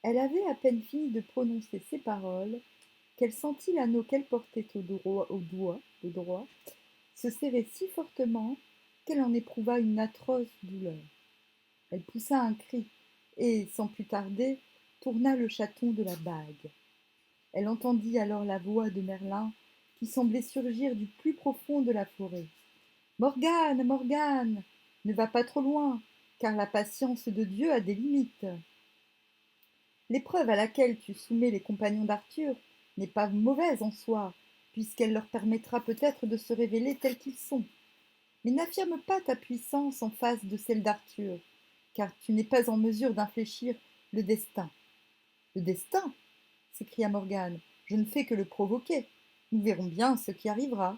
Elle avait à peine fini de prononcer ces paroles qu'elle sentit l'anneau qu'elle portait au droit, se serrer si fortement qu'elle en éprouva une atroce douleur. Elle poussa un cri et, sans plus tarder, tourna le chaton de la bague. Elle entendit alors la voix de Merlin qui semblait surgir du plus profond de la forêt. Morgane, Morgane, ne va pas trop loin, car la patience de Dieu a des limites. L'épreuve à laquelle tu soumets les compagnons d'Arthur n'est pas mauvaise en soi, puisqu'elle leur permettra peut-être de se révéler tels qu'ils sont. Mais n'affirme pas ta puissance en face de celle d'Arthur, car tu n'es pas en mesure d'infléchir le destin. Le destin s'écria Morgane. Je ne fais que le provoquer. Nous verrons bien ce qui arrivera.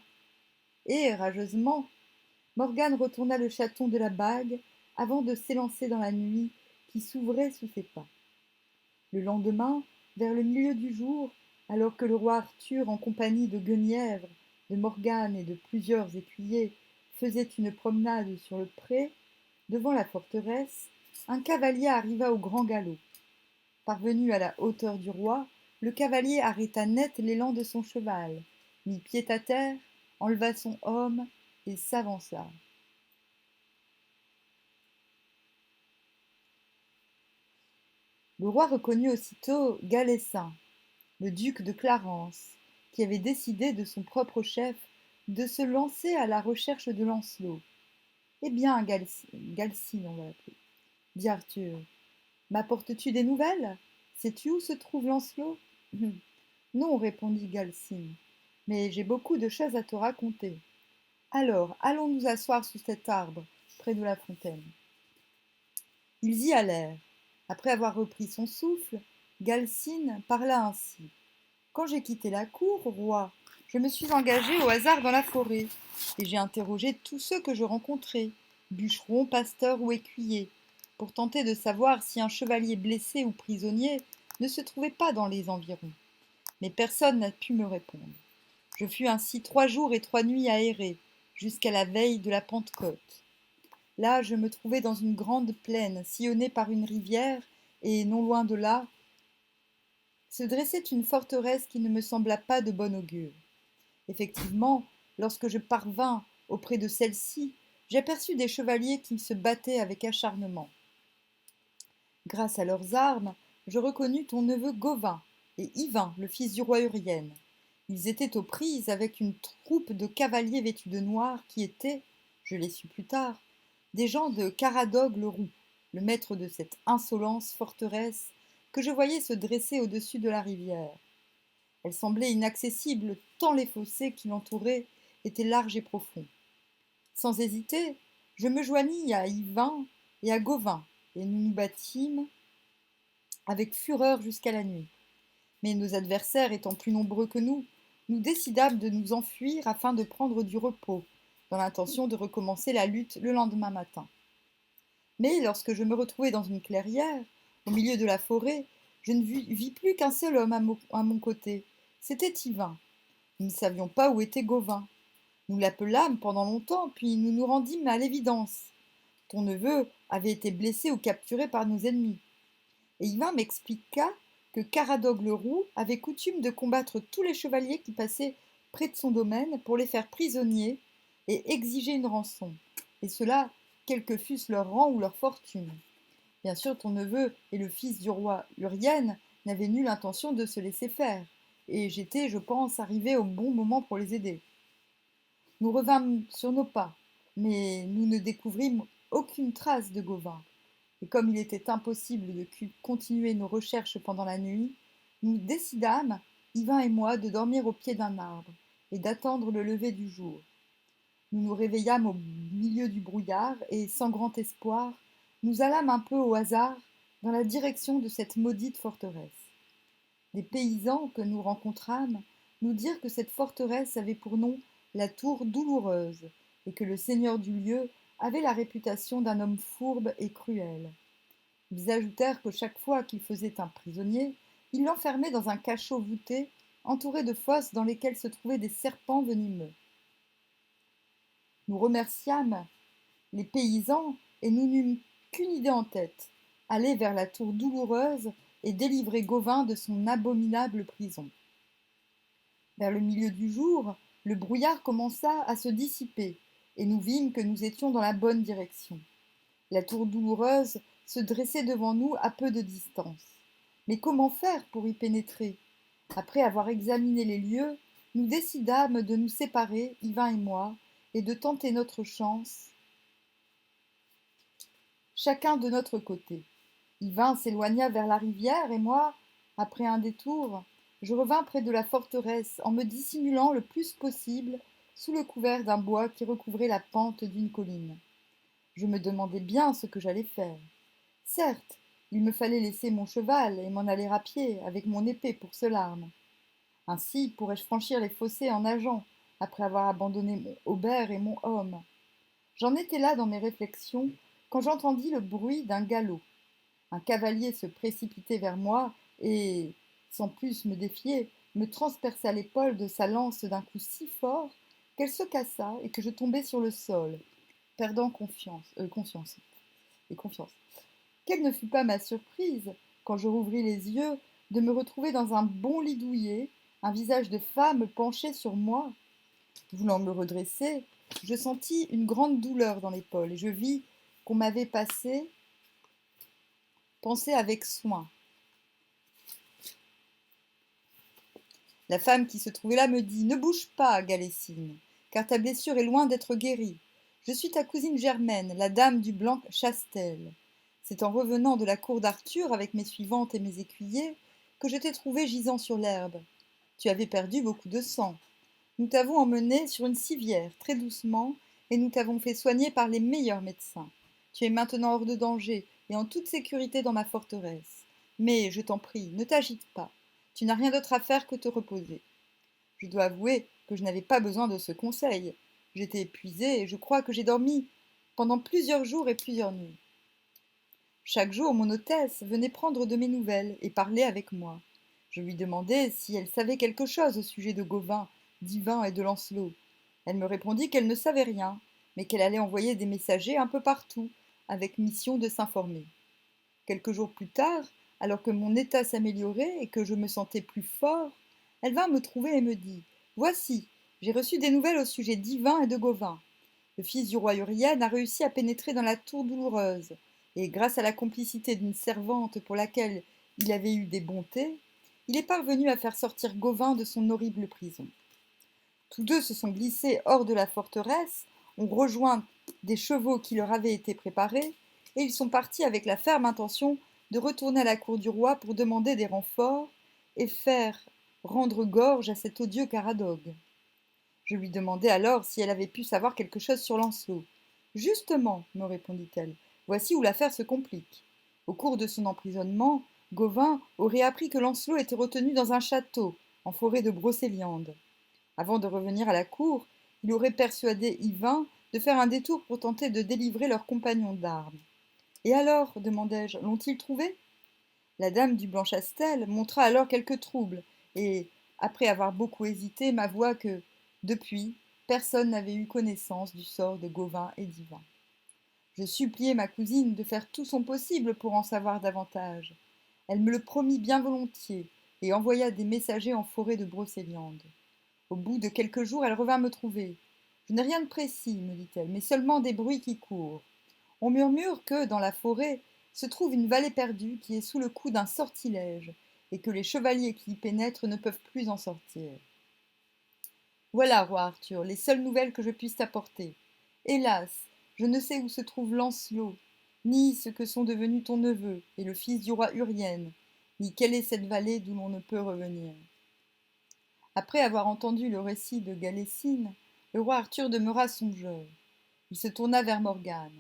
Et, rageusement, Morgane retourna le chaton de la bague avant de s'élancer dans la nuit qui s'ouvrait sous ses pas. Le lendemain, vers le milieu du jour, alors que le roi Arthur, en compagnie de Guenièvre, de Morgane et de plusieurs écuyers, faisait une promenade sur le pré, devant la forteresse, un cavalier arriva au grand galop. Parvenu à la hauteur du roi, le cavalier arrêta net l'élan de son cheval, mit pied à terre, enleva son homme et s'avança. Le roi reconnut aussitôt Galessin, le duc de Clarence, qui avait décidé de son propre chef de se lancer à la recherche de Lancelot. Eh bien, Galsine, on va l'appeler, dit Arthur, m'apportes-tu des nouvelles? Sais-tu où se trouve Lancelot? Non, répondit Galsine, mais j'ai beaucoup de choses à te raconter. Alors, allons nous asseoir sous cet arbre, près de la fontaine. Ils y allèrent. Après avoir repris son souffle, Galsine parla ainsi. Quand j'ai quitté la cour, roi, je me suis engagé au hasard dans la forêt, et j'ai interrogé tous ceux que je rencontrai, bûcherons, pasteurs ou écuyers, pour tenter de savoir si un chevalier blessé ou prisonnier ne se trouvait pas dans les environs. Mais personne n'a pu me répondre. Je fus ainsi 3 jours et 3 nuits à errer, jusqu'à la veille de la Pentecôte. Là, je me trouvai dans une grande plaine, sillonnée par une rivière, et non loin de là, se dressait une forteresse qui ne me sembla pas de bon augure. Effectivement, lorsque je parvins auprès de celle-ci, j'aperçus des chevaliers qui se battaient avec acharnement. Grâce à leurs armes, je reconnus ton neveu Gauvin et Yvain, le fils du roi Urienne. Ils étaient aux prises avec une troupe de cavaliers vêtus de noir qui étaient, je l'ai su plus tard, des gens de Caradog le Roux, le maître de cette insolente forteresse que je voyais se dresser au-dessus de la rivière. Elle semblait inaccessible tant les fossés qui l'entouraient étaient larges et profonds. Sans hésiter, je me joignis à Yvain et à Gauvin, et nous nous battîmes avec fureur jusqu'à la nuit. Mais nos adversaires étant plus nombreux que nous décidâmes de nous enfuir afin de prendre du repos, dans l'intention de recommencer la lutte le lendemain matin. Mais lorsque je me retrouvai dans une clairière, au milieu de la forêt, je ne vis plus qu'un seul homme à mon côté. C'était Yvain. Nous ne savions pas où était Gauvin. Nous l'appelâmes pendant longtemps, puis nous nous rendîmes à l'évidence. Ton neveu avait été blessé ou capturé par nos ennemis. Et Yvain m'expliqua que Caradoc le Roux avait coutume de combattre tous les chevaliers qui passaient près de son domaine pour les faire prisonniers et exiger une rançon, et cela, quels que fussent leur rang ou leur fortune. Bien sûr, ton neveu et le fils du roi Urienne n'avaient nulle intention de se laisser faire, et j'étais, je pense, arrivé au bon moment pour les aider. Nous revînmes sur nos pas, mais nous ne découvrîmes aucune trace de Gauvin. Et comme il était impossible de continuer nos recherches pendant la nuit, nous décidâmes, Yvain et moi, de dormir au pied d'un arbre et d'attendre le lever du jour. Nous nous réveillâmes au milieu du brouillard et, sans grand espoir, nous allâmes un peu au hasard dans la direction de cette maudite forteresse. Les paysans que nous rencontrâmes nous dirent que cette forteresse avait pour nom la tour douloureuse et que le seigneur du lieu avait la réputation d'un homme fourbe et cruel. Ils ajoutèrent que chaque fois qu'il faisait un prisonnier, il l'enfermait dans un cachot voûté, entouré de fosses dans lesquelles se trouvaient des serpents venimeux. Nous remerciâmes les paysans et nous n'eûmes qu'une idée en tête, aller vers la tour douloureuse et délivrer Gauvin de son abominable prison. Vers le milieu du jour, le brouillard commença à se dissiper, et nous vîmes que nous étions dans la bonne direction. La tour douloureuse se dressait devant nous à peu de distance. Mais comment faire pour y pénétrer? Après avoir examiné les lieux, nous décidâmes de nous séparer, Yvain et moi, et de tenter notre chance, chacun de notre côté. Yvain s'éloigna vers la rivière et moi, après un détour, je revins près de la forteresse en me dissimulant le plus possible sous le couvert d'un bois qui recouvrait la pente d'une colline. Je me demandais bien ce que j'allais faire. Certes, il me fallait laisser mon cheval et m'en aller à pied avec mon épée pour seule arme. Ainsi pourrais-je franchir les fossés en nageant, après avoir abandonné mon Aubert et mon homme. J'en étais là dans mes réflexions quand j'entendis le bruit d'un galop. Un cavalier se précipitait vers moi et, sans plus me défier, me transperça l'épaule de sa lance d'un coup si fort qu'elle se cassa et que je tombai sur le sol, perdant conscience et confiance. Quelle ne fut pas ma surprise, quand je rouvris les yeux, de me retrouver dans un bon lit douillet, un visage de femme penché sur moi. Voulant me redresser, je sentis une grande douleur dans l'épaule et je vis qu'on m'avait pensé avec soin. La femme qui se trouvait là me dit: Ne bouge pas, Galessine, car ta blessure est loin d'être guérie. Je suis ta cousine Germaine, la dame du blanc Chastel. C'est en revenant de la cour d'Arthur avec mes suivantes et mes écuyers que je t'ai trouvé gisant sur l'herbe. Tu avais perdu beaucoup de sang. Nous t'avons emmené sur une civière, très doucement, et nous t'avons fait soigner par les meilleurs médecins. Tu es maintenant hors de danger et en toute sécurité dans ma forteresse. Mais, je t'en prie, ne t'agite pas. Tu n'as rien d'autre à faire que te reposer. Je dois avouer que je n'avais pas besoin de ce conseil. J'étais épuisée et je crois que j'ai dormi pendant plusieurs jours et plusieurs nuits. Chaque jour, mon hôtesse venait prendre de mes nouvelles et parler avec moi. Je lui demandais si elle savait quelque chose au sujet de Gauvin, d'Yvain et de Lancelot. Elle me répondit qu'elle ne savait rien, mais qu'elle allait envoyer des messagers un peu partout, avec mission de s'informer. Quelques jours plus tard, alors que mon état s'améliorait et que je me sentais plus fort, elle vint me trouver et me dit: Voici, j'ai reçu des nouvelles au sujet d'Yvain et de Gauvin. Le fils du roi Urienne a réussi à pénétrer dans la tour douloureuse, et grâce à la complicité d'une servante pour laquelle il avait eu des bontés, il est parvenu à faire sortir Gauvin de son horrible prison. Tous deux se sont glissés hors de la forteresse, ont rejoint des chevaux qui leur avaient été préparés, et ils sont partis avec la ferme intention de retourner à la cour du roi pour demander des renforts et faire rendre gorge à cet odieux Caradoc. Je lui demandai alors si elle avait pu savoir quelque chose sur Lancelot. Justement, me répondit-elle, voici où l'affaire se complique. Au cours de son emprisonnement, Gauvin aurait appris que Lancelot était retenu dans un château, en forêt de Brocéliande. Avant de revenir à la cour, il aurait persuadé Yvain de faire un détour pour tenter de délivrer leur compagnon d'armes. Et alors, demandai-je, l'ont-ils trouvé? La dame du Blanchastel montra alors quelques troubles, et, après avoir beaucoup hésité, m'avoua que, depuis, personne n'avait eu connaissance du sort de Gauvin et d'Yvain. Je suppliai ma cousine de faire tout son possible pour en savoir davantage. Elle me le promit bien volontiers, et envoya des messagers en forêt de Brocéliande. Au bout de quelques jours, elle revint me trouver. Je n'ai rien de précis, me dit-elle, mais seulement des bruits qui courent. On murmure que, dans la forêt, se trouve une vallée perdue qui est sous le coup d'un sortilège, et que les chevaliers qui y pénètrent ne peuvent plus en sortir. Voilà, roi Arthur, les seules nouvelles que je puisse t'apporter. Hélas, je ne sais où se trouve Lancelot, ni ce que sont devenus ton neveu et le fils du roi Urienne, ni quelle est cette vallée d'où l'on ne peut revenir. Après avoir entendu le récit de Galessine, le roi Arthur demeura songeur. Il se tourna vers Morgane.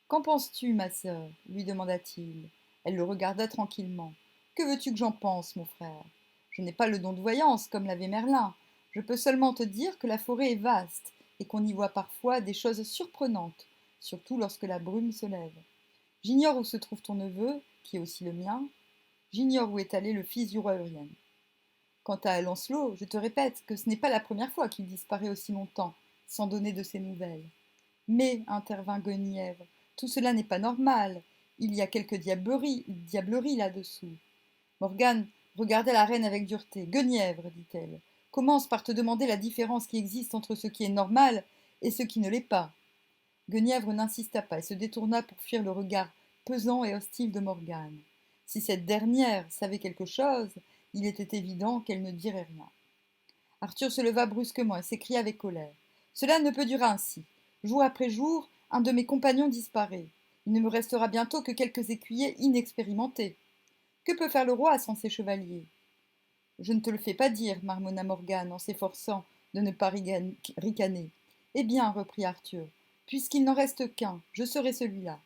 Qu'en penses-tu, ma sœur lui demanda-t-il. Elle le regarda tranquillement. Que veux-tu que j'en pense, mon frère? Je n'ai pas le don de voyance, comme l'avait Merlin. Je peux seulement te dire que la forêt est vaste et qu'on y voit parfois des choses surprenantes, surtout lorsque la brume se lève. J'ignore où se trouve ton neveu, qui est aussi le mien. J'ignore où est allé le fils du roi Urien. Quant à Lancelot, je te répète que ce n'est pas la première fois qu'il disparaît aussi longtemps, sans donner de ses nouvelles. Mais, intervint Guenièvre, tout cela n'est pas normal. Il y a quelque diablerie là-dessous. Morgane regardait la reine avec dureté. Guenièvre, dit-elle, commence par te demander la différence qui existe entre ce qui est normal et ce qui ne l'est pas. Guenièvre n'insista pas et se détourna pour fuir le regard pesant et hostile de Morgane. Si cette dernière savait quelque chose, il était évident qu'elle ne dirait rien. Arthur se leva brusquement et s'écria avec colère. Cela ne peut durer ainsi. Jour après jour, un de mes compagnons disparaît. Il ne me restera bientôt que quelques écuyers inexpérimentés. Que peut faire le roi sans ses chevaliers? Je ne te le fais pas dire, marmonna Morgane en s'efforçant de ne pas ricaner. Eh bien, reprit Arthur, puisqu'il n'en reste qu'un, je serai celui-là.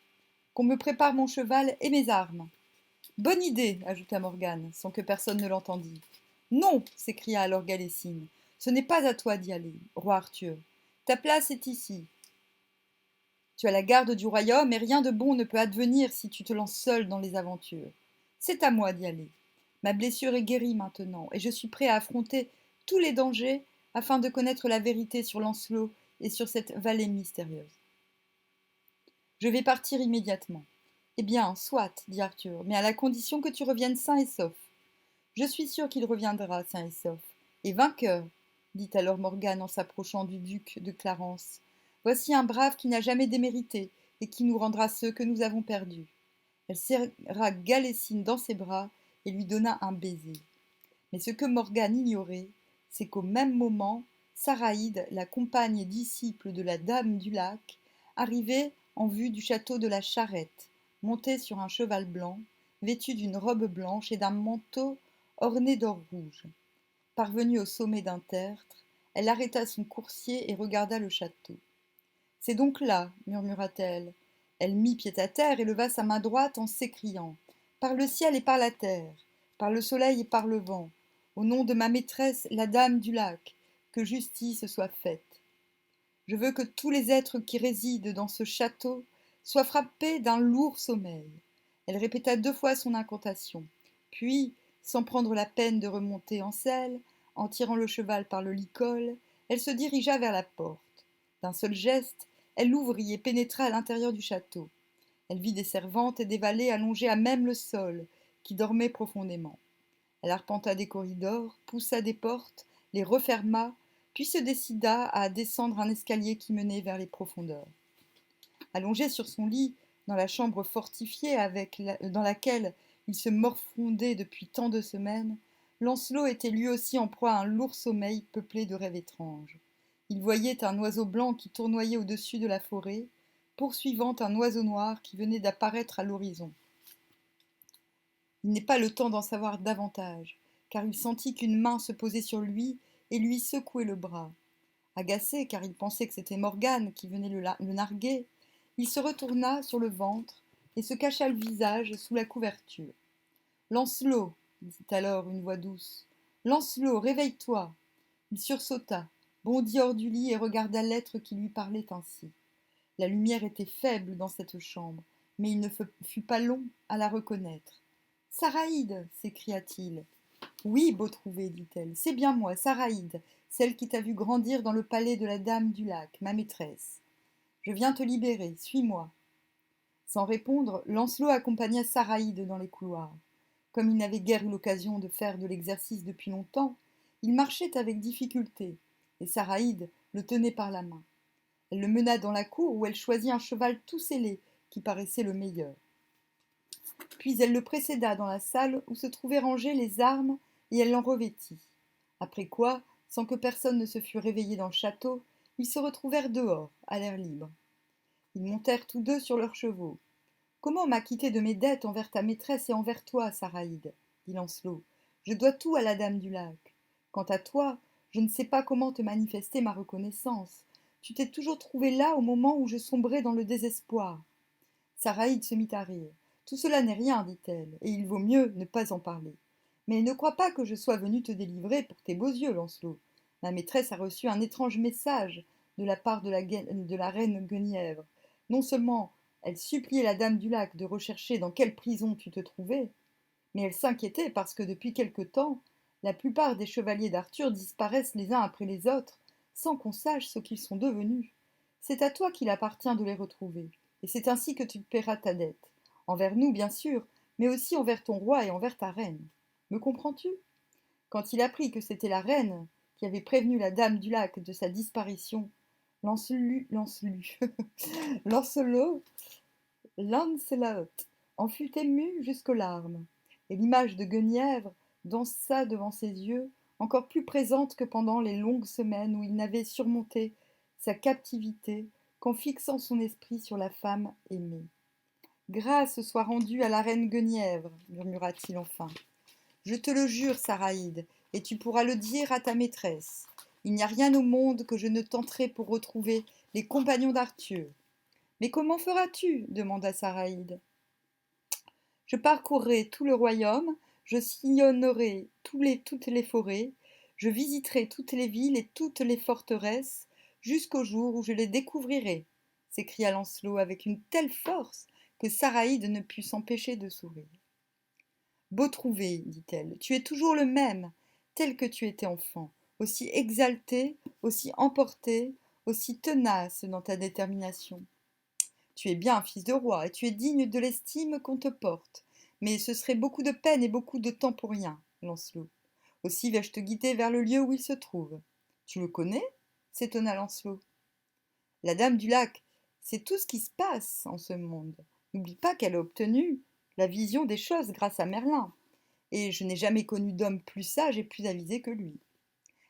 Qu'on me prépare mon cheval et mes armes. Bonne idée, ajouta Morgane, sans que personne ne l'entendît. Non, s'écria alors Galessine, ce n'est pas à toi d'y aller, roi Arthur. Ta place est ici. Tu as la garde du royaume et rien de bon ne peut advenir si tu te lances seul dans les aventures. C'est à moi d'y aller. Ma blessure est guérie maintenant et je suis prêt à affronter tous les dangers afin de connaître la vérité sur Lancelot et sur cette vallée mystérieuse. Je vais partir immédiatement. Eh bien, soit, dit Arthur, mais à la condition que tu reviennes sain et sauf. Je suis sûr qu'il reviendra sain et sauf. Et vainqueur, dit alors Morgane en s'approchant du duc de Clarence. Voici un brave qui n'a jamais démérité et qui nous rendra ceux que nous avons perdus. Elle serra Galessine dans ses bras et lui donna un baiser. Mais ce que Morgane ignorait, c'est qu'au même moment, Saraïde, la compagne et disciple de la Dame du Lac, arrivait en vue du château de la Charrette, montée sur un cheval blanc, vêtue d'une robe blanche et d'un manteau orné d'or rouge. Parvenue au sommet d'un tertre, elle arrêta son coursier et regarda le château. C'est donc là, murmura-t-elle. Elle mit pied à terre et leva sa main droite en s'écriant. Par le ciel et par la terre, par le soleil et par le vent, au nom de ma maîtresse, la dame du lac, que justice soit faite. Je veux que tous les êtres qui résident dans ce château soient frappés d'un lourd sommeil. Elle répéta 2 fois son incantation. Puis, sans prendre la peine de remonter en selle, en tirant le cheval par le licol, elle se dirigea vers la porte. D'un seul geste, elle l'ouvrit et pénétra à l'intérieur du château. Elle vit des servantes et des valets allongés à même le sol, qui dormaient profondément. Elle arpenta des corridors, poussa des portes, les referma, puis se décida à descendre un escalier qui menait vers les profondeurs. Allongé sur son lit, dans la chambre fortifiée dans laquelle il se morfondait depuis tant de semaines, Lancelot était lui aussi en proie à un lourd sommeil peuplé de rêves étranges. Il voyait un oiseau blanc qui tournoyait au-dessus de la forêt, poursuivant un oiseau noir qui venait d'apparaître à l'horizon. Il n'est pas le temps d'en savoir davantage, car il sentit qu'une main se posait sur lui et lui secouait le bras. Agacé, car il pensait que c'était Morgane qui venait le narguer, il se retourna sur le ventre et se cacha le visage sous la couverture. Lancelot, dit alors une voix douce. Lancelot, réveille-toi. Il sursauta, bondit hors du lit et regarda l'être qui lui parlait ainsi. La lumière était faible dans cette chambre, mais il ne fut pas long à la reconnaître. Saraïde, s'écria-t-il. Oui, beau trouvé, dit-elle, c'est bien moi, Saraïde, celle qui t'a vu grandir dans le palais de la Dame du Lac, ma maîtresse. Je viens te libérer, suis-moi. Sans répondre, Lancelot accompagna Saraïde dans les couloirs. Comme il n'avait guère eu l'occasion de faire de l'exercice depuis longtemps, il marchait avec difficulté, et Saraïde le tenait par la main. Elle le mena dans la cour où elle choisit un cheval tout sellé, qui paraissait le meilleur. Puis elle le précéda dans la salle où se trouvaient rangées les armes et elle l'en revêtit. Après quoi, sans que personne ne se fût réveillé dans le château, ils se retrouvèrent dehors, à l'air libre. Ils montèrent tous deux sur leurs chevaux. Comment m'acquitter de mes dettes envers ta maîtresse et envers toi, Saraïde, dit Lancelot. Je dois tout à la Dame du Lac. Quant à toi, je ne sais pas comment te manifester ma reconnaissance. Tu t'es toujours trouvé là au moment où je sombrais dans le désespoir. Saraïde se mit à rire. Tout cela n'est rien, dit-elle, et il vaut mieux ne pas en parler. Mais ne crois pas que je sois venue te délivrer pour tes beaux yeux, Lancelot. Ma maîtresse a reçu un étrange message de la part de la reine Guenièvre. Non seulement elle suppliait la Dame du Lac de rechercher dans quelle prison tu te trouvais, mais elle s'inquiétait parce que depuis quelque temps, la plupart des chevaliers d'Arthur disparaissent les uns après les autres, sans qu'on sache ce qu'ils sont devenus. C'est à toi qu'il appartient de les retrouver, et c'est ainsi que tu paieras ta dette, envers nous bien sûr, mais aussi envers ton roi et envers ta reine. Me comprends-tu? Quand il apprit que c'était la reine qui avait prévenu la dame du lac de sa disparition, Lancelot Lancelot en fut ému jusqu'aux larmes, et l'image de Guenièvre dansa devant ses yeux, encore plus présente que pendant les longues semaines où il n'avait surmonté sa captivité qu'en fixant son esprit sur la femme aimée. Grâce soit rendue à la reine Guenièvre, murmura-t-il enfin. Je te le jure, Saraïde, et tu pourras le dire à ta maîtresse. Il n'y a rien au monde que je ne tenterai pour retrouver les compagnons d'Arthur. Mais comment feras-tu? Demanda Saraïde. Je parcourrai tout le royaume, je sillonnerai toutes les forêts, je visiterai toutes les villes et toutes les forteresses, jusqu'au jour où je les découvrirai, s'écria Lancelot avec une telle force que Saraïde ne put s'empêcher de sourire. Beau trouvé, dit-elle, tu es toujours le même, tel que tu étais enfant, aussi exalté, aussi emporté, aussi tenace dans ta détermination. Tu es bien un fils de roi, et tu es digne de l'estime qu'on te porte. Mais ce serait beaucoup de peine et beaucoup de temps pour rien, Lancelot. Aussi vais-je te guider vers le lieu où il se trouve. Tu le connais? S'étonna Lancelot. La dame du lac, c'est tout ce qui se passe en ce monde. N'oublie pas qu'elle a obtenu la vision des choses grâce à Merlin. Et je n'ai jamais connu d'homme plus sage et plus avisé que lui.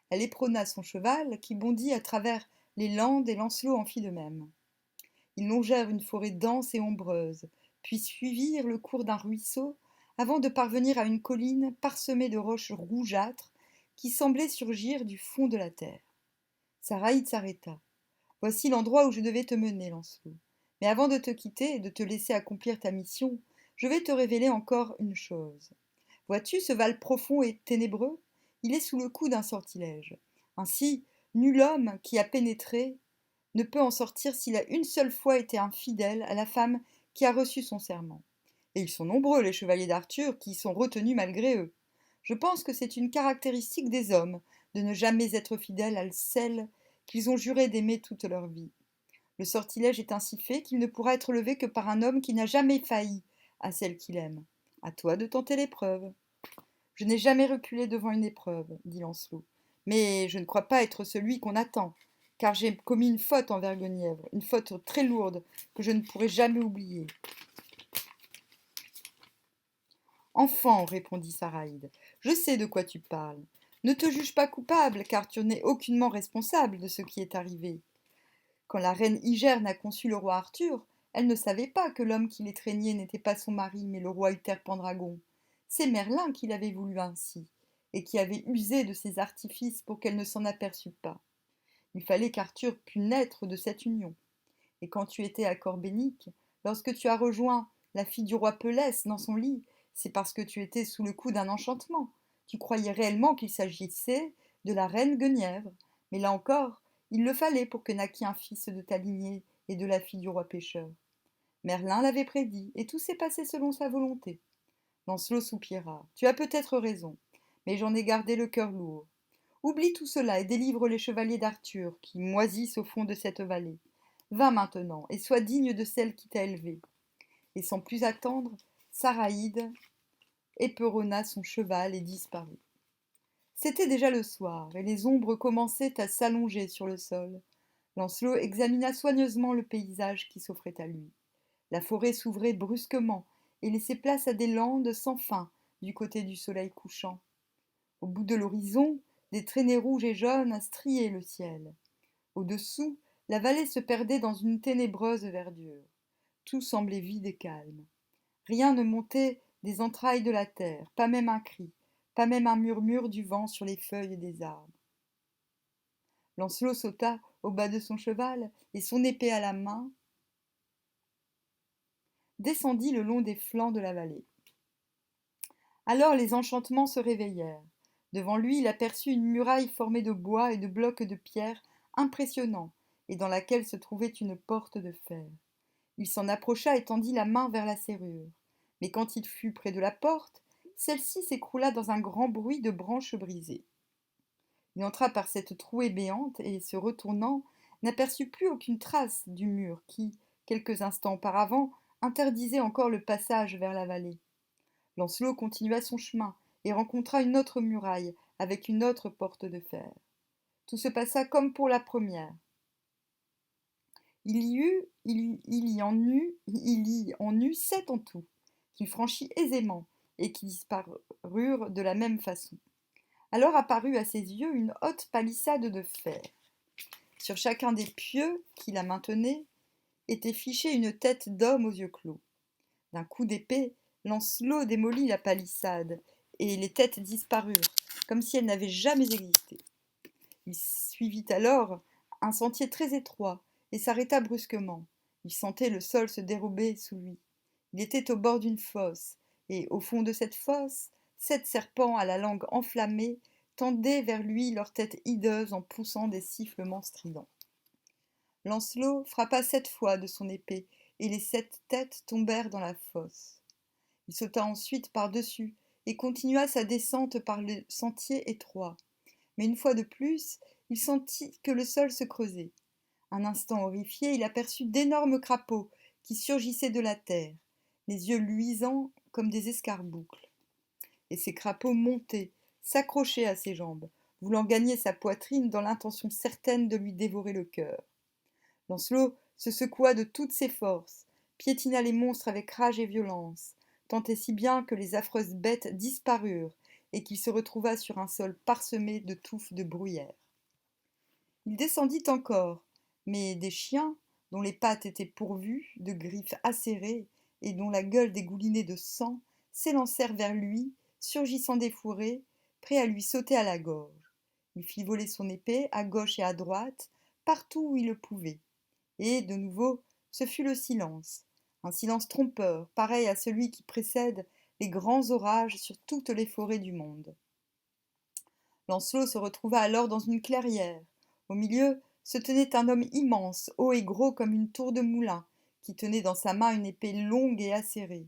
Elle éperonna son cheval, qui bondit à travers les landes, et Lancelot en fit de même. Ils longèrent une forêt dense et ombreuse, puis suivirent le cours d'un ruisseau, avant de parvenir à une colline parsemée de roches rougeâtres qui semblaient surgir du fond de la terre. Saraïde s'arrêta. Voici l'endroit où je devais te mener, Lancelot. Mais avant de te quitter et de te laisser accomplir ta mission, je vais te révéler encore une chose. Vois-tu ce val profond et ténébreux? Il est sous le coup d'un sortilège. Ainsi, nul homme qui a pénétré ne peut en sortir s'il a une seule fois été infidèle à la femme qui a reçu son serment. Et ils sont nombreux, les chevaliers d'Arthur, qui y sont retenus malgré eux. Je pense que c'est une caractéristique des hommes de ne jamais être fidèles à celle qu'ils ont juré d'aimer toute leur vie. Le sortilège est ainsi fait qu'il ne pourra être levé que par un homme qui n'a jamais failli à celle qu'il aime. À toi de tenter l'épreuve. Je n'ai jamais reculé devant une épreuve, dit Lancelot, mais je ne crois pas être celui qu'on attend, car j'ai commis une faute envers Guenièvre, une faute très lourde que je ne pourrai jamais oublier. Enfant, répondit Saraïde, je sais de quoi tu parles. Ne te juge pas coupable, car tu n'es aucunement responsable de ce qui est arrivé. Quand la reine Hygère a conçu le roi Arthur, elle ne savait pas que l'homme qui l'étreignait n'était pas son mari, mais le roi Uther Pendragon. C'est Merlin qui l'avait voulu ainsi, et qui avait usé de ses artifices pour qu'elle ne s'en aperçût pas. Il fallait qu'Arthur pût naître de cette union. Et quand tu étais à Corbénic, lorsque tu as rejoint la fille du roi Pelès dans son lit, c'est parce que tu étais sous le coup d'un enchantement. Tu croyais réellement qu'il s'agissait de la reine Guenièvre, mais là encore, il le fallait pour que naquît un fils de ta lignée et de la fille du roi pêcheur. Merlin l'avait prédit, et tout s'est passé selon sa volonté. Lancelot soupira. Tu as peut-être raison, mais j'en ai gardé le cœur lourd. Oublie tout cela et délivre les chevaliers d'Arthur qui moisissent au fond de cette vallée. Va maintenant et sois digne de celle qui t'a élevé. Et sans plus attendre, Saraïde éperonna son cheval et disparut. C'était déjà le soir, et les ombres commençaient à s'allonger sur le sol. Lancelot examina soigneusement le paysage qui s'offrait à lui. La forêt s'ouvrait brusquement et laissait place à des landes sans fin du côté du soleil couchant. Au bout de l'horizon, des traînées rouges et jaunes striaient le ciel. Au-dessous, la vallée se perdait dans une ténébreuse verdure. Tout semblait vide et calme. Rien ne montait des entrailles de la terre, pas même un cri, pas même un murmure du vent sur les feuilles des arbres. Lancelot sauta au bas de son cheval et, son épée à la main, descendit le long des flancs de la vallée. Alors les enchantements se réveillèrent. Devant lui, il aperçut une muraille formée de bois et de blocs de pierre impressionnants, et dans laquelle se trouvait une porte de fer. Il s'en approcha et tendit la main vers la serrure. Mais quand il fut près de la porte, celle-ci s'écroula dans un grand bruit de branches brisées. Il entra par cette trouée béante et, se retournant, n'aperçut plus aucune trace du mur qui, quelques instants auparavant, interdisait encore le passage vers la vallée. Lancelot continua son chemin, et rencontra une autre muraille avec une autre porte de fer. Tout se passa comme pour la première. Il y en eut 7 en tout, qu'il franchit aisément et qui disparurent de la même façon. Alors apparut à ses yeux une haute palissade de fer. Sur chacun des pieux qui la maintenaient était fichée une tête d'homme aux yeux clos. D'un coup d'épée, Lancelot démolit la palissade, et les têtes disparurent, comme si elles n'avaient jamais existé. Il suivit alors un sentier très étroit, et s'arrêta brusquement. Il sentait le sol se dérober sous lui. Il était au bord d'une fosse, et au fond de cette fosse, 7 serpents à la langue enflammée tendaient vers lui leurs têtes hideuses en poussant des sifflements stridents. Lancelot frappa 7 fois de son épée, et les 7 têtes tombèrent dans la fosse. Il sauta ensuite par-dessus, et continua sa descente par le sentier étroit. Mais une fois de plus, il sentit que le sol se creusait. Un instant horrifié, il aperçut d'énormes crapauds qui surgissaient de la terre, les yeux luisants comme des escarboucles. Et ces crapauds montaient, s'accrochaient à ses jambes, voulant gagner sa poitrine dans l'intention certaine de lui dévorer le cœur. Lancelot se secoua de toutes ses forces, piétina les monstres avec rage et violence, tant et si bien que les affreuses bêtes disparurent et qu'il se retrouva sur un sol parsemé de touffes de bruyère. Il descendit encore, mais des chiens, dont les pattes étaient pourvues de griffes acérées et dont la gueule dégoulinait de sang, s'élancèrent vers lui, surgissant des fourrés, prêts à lui sauter à la gorge. Il fit voler son épée à gauche et à droite, partout où il le pouvait. Et, de nouveau, ce fut le silence, un silence trompeur, pareil à celui qui précède les grands orages sur toutes les forêts du monde. Lancelot se retrouva alors dans une clairière. Au milieu se tenait un homme immense, haut et gros comme une tour de moulin, qui tenait dans sa main une épée longue et acérée.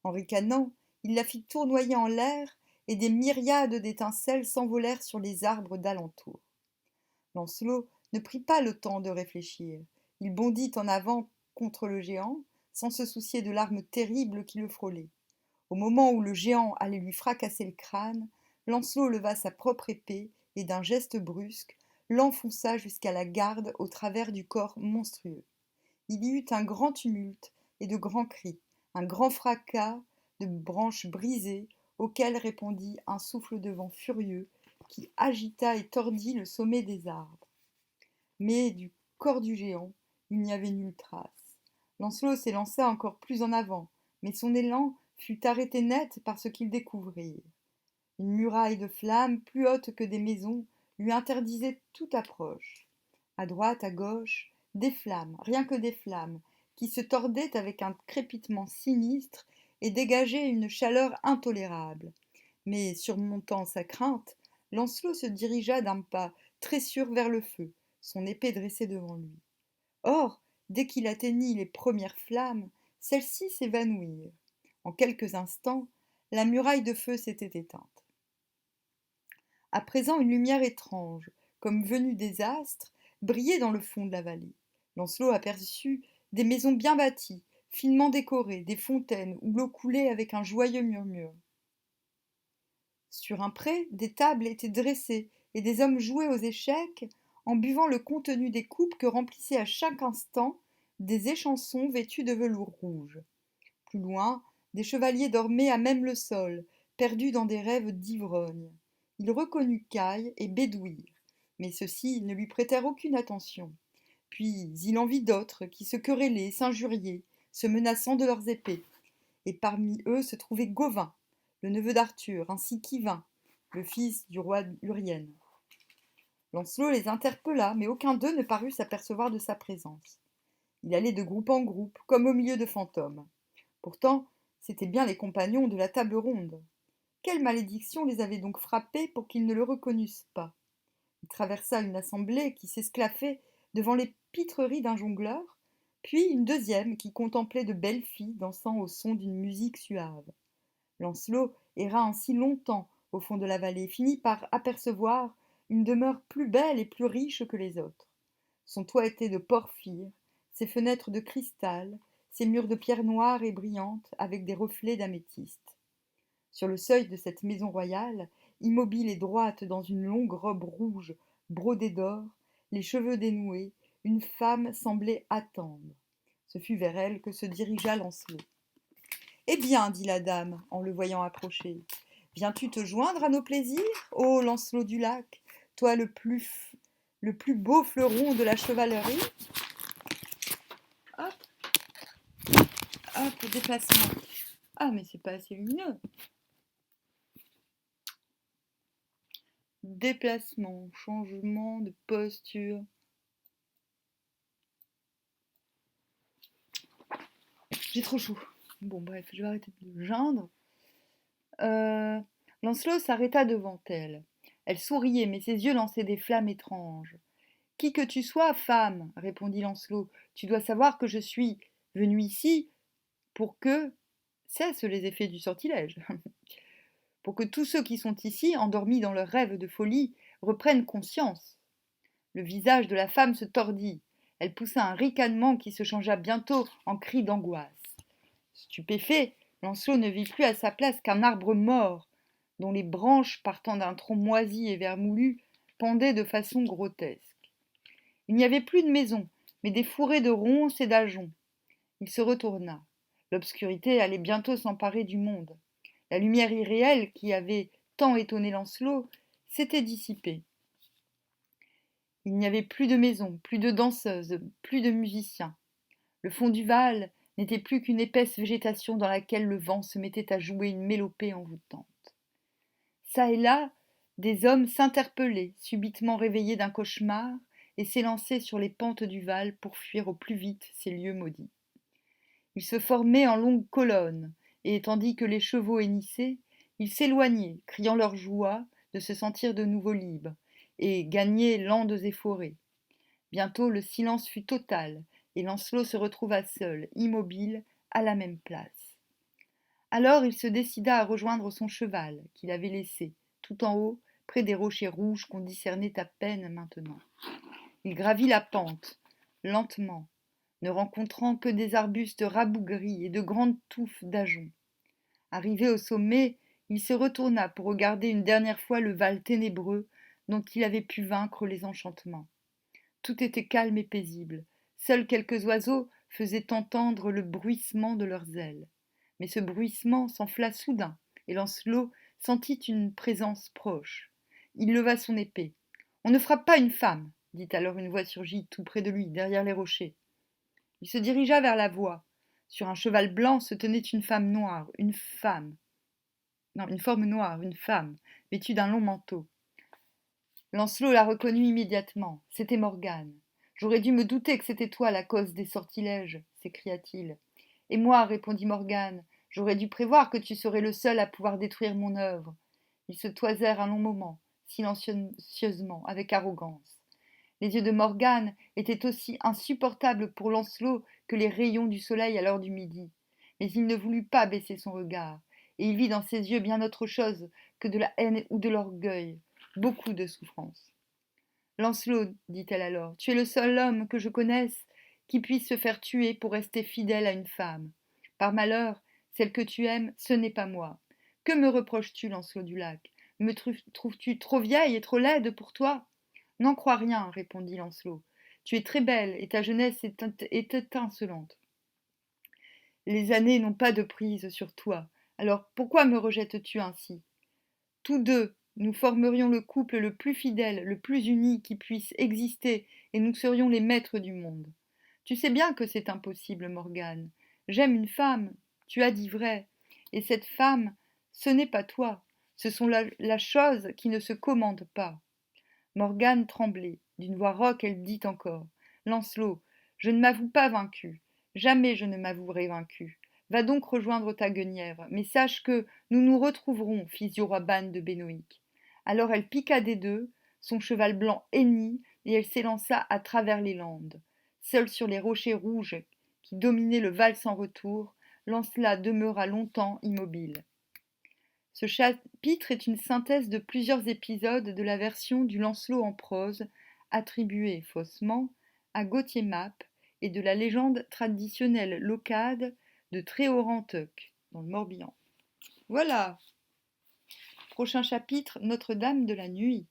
En ricanant, il la fit tournoyer en l'air, et des myriades d'étincelles s'envolèrent sur les arbres d'alentour. Lancelot ne prit pas le temps de réfléchir. Il bondit en avant contre le géant, sans se soucier de l'arme terrible qui le frôlait. Au moment où le géant allait lui fracasser le crâne, Lancelot leva sa propre épée et d'un geste brusque, l'enfonça jusqu'à la garde au travers du corps monstrueux. Il y eut un grand tumulte et de grands cris, un grand fracas de branches brisées, auquel répondit un souffle de vent furieux qui agita et tordit le sommet des arbres. Mais du corps du géant, il n'y avait nulle trace. Lancelot s'élança encore plus en avant, mais son élan fut arrêté net par ce qu'il découvrit. Une muraille de flammes, plus haute que des maisons, lui interdisait toute approche. À droite, à gauche, des flammes, rien que des flammes, qui se tordaient avec un crépitement sinistre et dégageaient une chaleur intolérable. Mais, surmontant sa crainte, Lancelot se dirigea d'un pas très sûr vers le feu, son épée dressée devant lui. Or, dès qu'il atteignit les premières flammes, celles-ci s'évanouirent. En quelques instants, la muraille de feu s'était éteinte. À présent, une lumière étrange, comme venue des astres, brillait dans le fond de la vallée. Lancelot aperçut des maisons bien bâties, finement décorées, des fontaines où l'eau coulait avec un joyeux murmure. Sur un pré, des tables étaient dressées et des hommes jouaient aux échecs en buvant le contenu des coupes que remplissaient à chaque instant des échansons vêtus de velours rouge. Plus loin, des chevaliers dormaient à même le sol, perdus dans des rêves d'ivrogne. Il reconnut Caïn et Bédouir, mais ceux-ci ne lui prêtèrent aucune attention. Puis il en vit d'autres qui se querellaient, s'injuriaient, se menaçant de leurs épées. Et parmi eux se trouvait Gauvin, le neveu d'Arthur, ainsi qu'Yvain, le fils du roi Urien. Lancelot les interpella, mais aucun d'eux ne parut s'apercevoir de sa présence. Il allait de groupe en groupe, comme au milieu de fantômes. Pourtant, c'étaient bien les compagnons de la table ronde. Quelle malédiction les avait donc frappés pour qu'ils ne le reconnussent pas? Il traversa une assemblée qui s'esclaffait devant les pitreries d'un jongleur, puis une deuxième qui contemplait de belles filles dansant au son d'une musique suave. Lancelot erra ainsi longtemps au fond de la vallée et finit par apercevoir une demeure plus belle et plus riche que les autres. Son toit était de porphyre, ses fenêtres de cristal, ses murs de pierre noire et brillante avec des reflets d'améthyste. Sur le seuil de cette maison royale, immobile et droite dans une longue robe rouge brodée d'or, les cheveux dénoués, une femme semblait attendre. Ce fut vers elle que se dirigea Lancelot. Eh bien, dit la dame, en le voyant approcher, viens-tu te joindre à nos plaisirs, ô Lancelot du lac, toi le plus beau fleuron de la chevalerie? Hop, hop, déplacement. Ah, mais c'est pas assez lumineux. Déplacement, changement de posture. J'ai trop chaud. Bon, bref, je vais arrêter de me geindre. Lancelot s'arrêta devant elle. Elle souriait, mais ses yeux lançaient des flammes étranges. Qui que tu sois, femme, répondit Lancelot, tu dois savoir que je suis venu ici pour que cessent les effets du sortilège. Pour que tous ceux qui sont ici, endormis dans leurs rêves de folie, reprennent conscience. Le visage de la femme se tordit. Elle poussa un ricanement qui se changea bientôt en cri d'angoisse. Stupéfait, Lancelot ne vit plus à sa place qu'un arbre mort, dont les branches, partant d'un tronc moisi et vermoulu, pendaient de façon grotesque. Il n'y avait plus de maison, mais des fourrés de ronces et d'ajoncs. Il se retourna. L'obscurité allait bientôt s'emparer du monde. La lumière irréelle qui avait tant étonné Lancelot s'était dissipée. Il n'y avait plus de maison, plus de danseuses, plus de musiciens. Le fond du Val n'était plus qu'une épaisse végétation dans laquelle le vent se mettait à jouer une mélopée envoûtante. Çà et là, des hommes s'interpellaient, subitement réveillés d'un cauchemar, et s'élançaient sur les pentes du Val pour fuir au plus vite ces lieux maudits. Ils se formaient en longues colonnes, et tandis que les chevaux hennissaient, ils s'éloignaient, criant leur joie de se sentir de nouveau libres, et gagnaient landes et forêts. Bientôt le silence fut total, et Lancelot se retrouva seul, immobile, à la même place. Alors il se décida à rejoindre son cheval, qu'il avait laissé, tout en haut, près des rochers rouges qu'on discernait à peine maintenant. Il gravit la pente, lentement, ne rencontrant que des arbustes rabougris et de grandes touffes d'ajoncs. Arrivé au sommet, il se retourna pour regarder une dernière fois le Val ténébreux dont il avait pu vaincre les enchantements. Tout était calme et paisible. Seuls quelques oiseaux faisaient entendre le bruissement de leurs ailes. Mais ce bruissement s'enfla soudain, et Lancelot sentit une présence proche. Il leva son épée. « On ne frappe pas une femme !» dit alors une voix surgit tout près de lui, derrière les rochers. Il se dirigea vers la voix. Sur un cheval blanc se tenait une femme noire, une forme noire, une femme, vêtue d'un long manteau. Lancelot la reconnut immédiatement. C'était Morgane. J'aurais dû me douter que c'était toi la cause des sortilèges, s'écria-t-il. Et moi, répondit Morgane, j'aurais dû prévoir que tu serais le seul à pouvoir détruire mon œuvre. Ils se toisèrent un long moment, silencieusement, avec arrogance. Les yeux de Morgane étaient aussi insupportables pour Lancelot que les rayons du soleil à l'heure du midi. Mais il ne voulut pas baisser son regard, et il vit dans ses yeux bien autre chose que de la haine ou de l'orgueil, beaucoup de souffrance. Lancelot, dit-elle alors, tu es le seul homme que je connaisse qui puisse se faire tuer pour rester fidèle à une femme. Par malheur, celle que tu aimes, ce n'est pas moi. Que me reproches-tu, Lancelot du lac? Me trouves-tu trop vieille et trop laide pour toi? N'en crois rien, répondit Lancelot. Tu es très belle et ta jeunesse est étincelante. Les années n'ont pas de prise sur toi. Alors pourquoi me rejettes-tu ainsi? Tous deux, nous formerions le couple le plus fidèle, le plus uni qui puisse exister, et nous serions les maîtres du monde. Tu sais bien que c'est impossible, Morgane. J'aime une femme, tu as dit vrai, et cette femme, ce n'est pas toi, ce sont la chose qui ne se commande pas. Morgane tremblait. D'une voix rauque, elle dit encore. Lancelot, je ne m'avoue pas vaincu. Jamais je ne m'avouerai vaincu. Va donc rejoindre ta Guenièvre, mais sache que nous nous retrouverons, fils du roi Ban de Bénoïc. Alors elle piqua des deux, son cheval blanc hennit, et elle s'élança à travers les landes. Seul sur les rochers rouges qui dominaient le Val sans retour, Lancelot demeura longtemps immobile. Ce chapitre est une synthèse de plusieurs épisodes de la version du Lancelot en prose, attribuée faussement à Gauthier Mappe, et de la légende traditionnelle locade de Tréoranteuc, dans le Morbihan. Voilà, Prochain chapitre, Notre-Dame de la nuit.